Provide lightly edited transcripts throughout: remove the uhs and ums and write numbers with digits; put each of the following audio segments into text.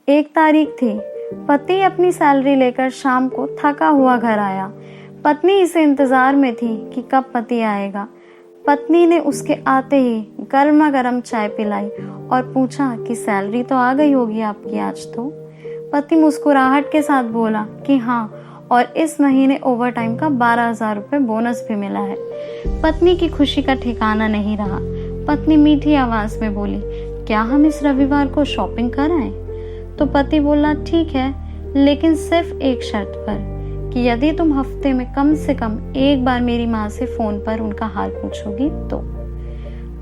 एक तारीख थी। पति अपनी सैलरी लेकर शाम को थका हुआ घर आया। पत्नी इसे इंतजार में थी कि कब पति आएगा। पत्नी ने उसके आते ही गर्मा गर्म चाय पिलाई और पूछा कि सैलरी तो आ गई होगी आपकी आज तो। पति मुस्कुराहट के साथ बोला कि हाँ, और इस महीने ओवरटाइम का 12,000 रुपये बोनस भी मिला है। पत्नी की खुशी का ठिकाना नहीं रहा। पत्नी मीठी आवाज में बोली, क्या हम इस रविवार को शॉपिंग कर आए? तो पति बोला, ठीक है, लेकिन सिर्फ एक शर्त पर कि यदि तुम हफ्ते में कम से कम एक बार मेरी माँ से फोन पर उनका हाल पूछोगी तो।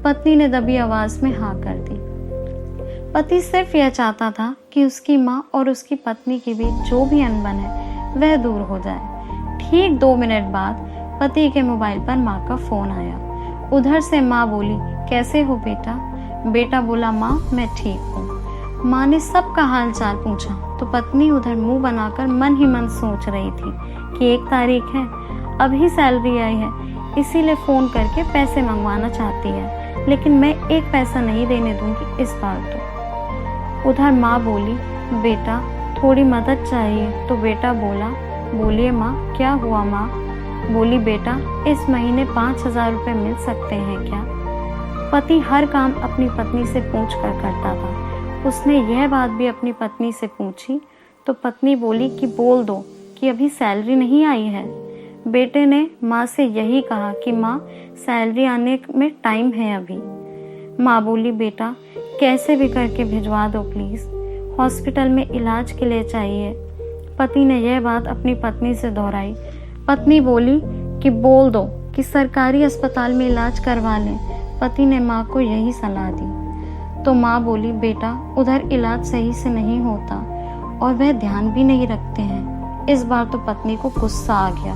पत्नी ने दबी आवाज में हाँ कर दी। पति सिर्फ यह चाहता था कि उसकी माँ और उसकी पत्नी के बीच जो भी अनबन है वह दूर हो जाए। ठीक 2 मिनट बाद पति के मोबाइल पर माँ का फोन आया। उधर से माँ बोली, कैसे हो बेटा? बेटा बोला, माँ मैं ठीक हूँ। माँ ने सबका हाल चाल पूछा तो पत्नी उधर मुंह बनाकर मन ही मन सोच रही थी कि 1 तारीख है, अभी सैलरी आई है, इसीलिए फोन करके पैसे मंगवाना चाहती है, लेकिन मैं 1 पैसा नहीं देने दूंगी इस बार तो। उधर माँ बोली, बेटा थोड़ी मदद चाहिए। तो बेटा बोला, बोलिए माँ, क्या हुआ माँ? बोली, बेटा इस महीने 5,000 रुपये मिल सकते हैं क्या? पति हर काम अपनी पत्नी से पूछ कर करता था। उसने यह बात भी अपनी पत्नी से पूछी तो पत्नी बोली कि बोल दो कि अभी सैलरी नहीं आई है। बेटे ने माँ से यही कहा कि माँ सैलरी आने में टाइम है अभी। माँ बोली, बेटा कैसे भी करके भिजवा दो प्लीज़, हॉस्पिटल में इलाज के लिए चाहिए। पति ने यह बात अपनी पत्नी से दोहराई। पत्नी बोली कि बोल दो कि सरकारी अस्पताल में इलाज करवा लें। पति ने माँ को यही सलाह दी तो माँ बोली, बेटा उधर इलाज सही से नहीं होता और वह ध्यान भी नहीं रखते हैं। इस बार तो पत्नी को गुस्सा आ गया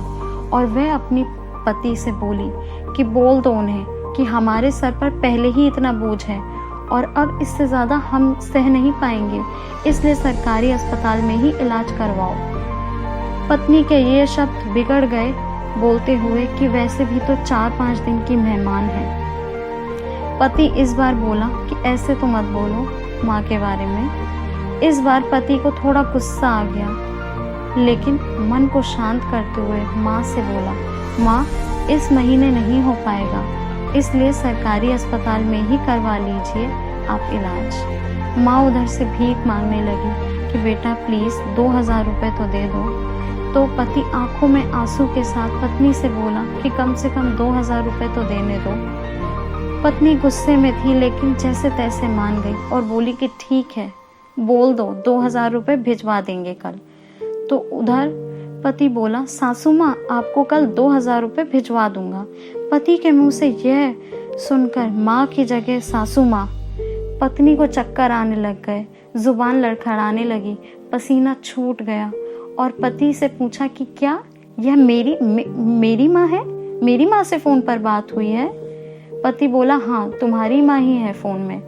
और वह अपनी पति से बोली कि बोल दो उन्हें कि हमारे सर पर पहले ही इतना बोझ है और अब इससे ज़्यादा हम सह नहीं पाएंगे, इसलिए सरकारी अस्पताल में ही इलाज करवाओ। पत्नी के ये शब्द बिगड़ गए बोलते हुए कि वैसे भी तो 4-5 दिन की मेहमान है। पति इस बार बोला कि ऐसे तो मत बोलो माँ के बारे में। इस बार पति को थोड़ा गुस्सा आ गया, लेकिन मन को शांत करते हुए माँ से बोला, माँ इस महीने नहीं हो पाएगा, इसलिए सरकारी अस्पताल में ही करवा लीजिए आप इलाज। माँ उधर से भीख मांगने लगी कि बेटा प्लीज़ 2,000 रुपये तो दे दो। तो पति आंखों में आंसू के साथ पत्नी से बोला कि कम से कम 2,000 रुपये तो देने दो। पत्नी गुस्से में थी, लेकिन जैसे तैसे मान गई और बोली कि ठीक है, बोल दो 2,000 रुपये भिजवा देंगे कल। तो उधर पति बोला, सासू माँ आपको कल 2,000 रुपये भिजवा दूंगा। पति के मुंह से यह सुनकर माँ की जगह सासू माँ, पत्नी को चक्कर आने लग गए, जुबान लड़खड़ाने लगी, पसीना छूट गया और पति से पूछा कि क्या यह मेरी माँ है? मेरी माँ से फ़ोन पर बात हुई है? पति बोला, हाँ तुम्हारी माँ ही है फ़ोन में।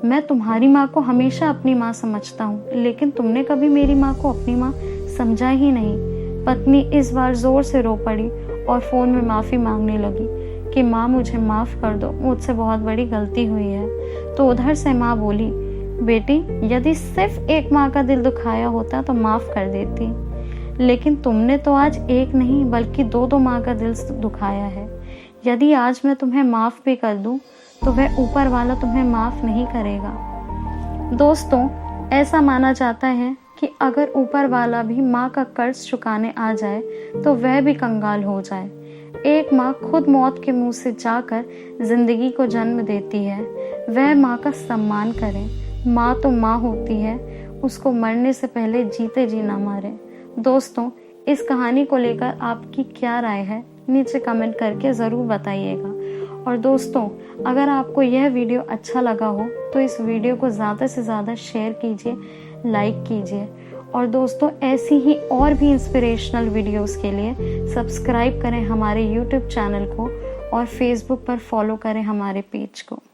मैं तुम्हारी माँ को हमेशा अपनी माँ समझता हूँ, लेकिन तुमने कभी मेरी माँ को अपनी माँ समझा ही नहीं। पत्नी इस बार ज़ोर से रो पड़ी और फ़ोन में माफ़ी मांगने लगी कि माँ मुझे माफ़ कर दो, मुझसे बहुत बड़ी गलती हुई है। तो उधर से माँ बोली, बेटी यदि सिर्फ एक माँ का दिल दुखाया होता तो माफ़ कर देती, लेकिन तुमने तो आज एक नहीं बल्कि 2 माँ का दिल दुखाया है। यदि आज मैं तुम्हें माफ़ भी कर दूं तो वह ऊपर वाला तुम्हें माफ़ नहीं करेगा। दोस्तों, ऐसा माना जाता है कि अगर ऊपर वाला भी माँ का कर्ज चुकाने आ जाए तो वह भी कंगाल हो जाए। एक माँ खुद मौत के मुंह से जाकर जिंदगी को जन्म देती है, वह माँ का सम्मान करें। माँ तो माँ होती है, उसको मरने से पहले जीते जी ना मारे। दोस्तों, इस कहानी को लेकर आपकी क्या राय है नीचे कमेंट करके ज़रूर बताइएगा। और दोस्तों, अगर आपको यह वीडियो अच्छा लगा हो तो इस वीडियो को ज़्यादा से ज़्यादा शेयर कीजिए, लाइक कीजिए। और दोस्तों, ऐसी ही और भी इंस्पिरेशनल वीडियोस के लिए सब्सक्राइब करें हमारे यूट्यूब चैनल को और फेसबुक पर फॉलो करें हमारे पेज को।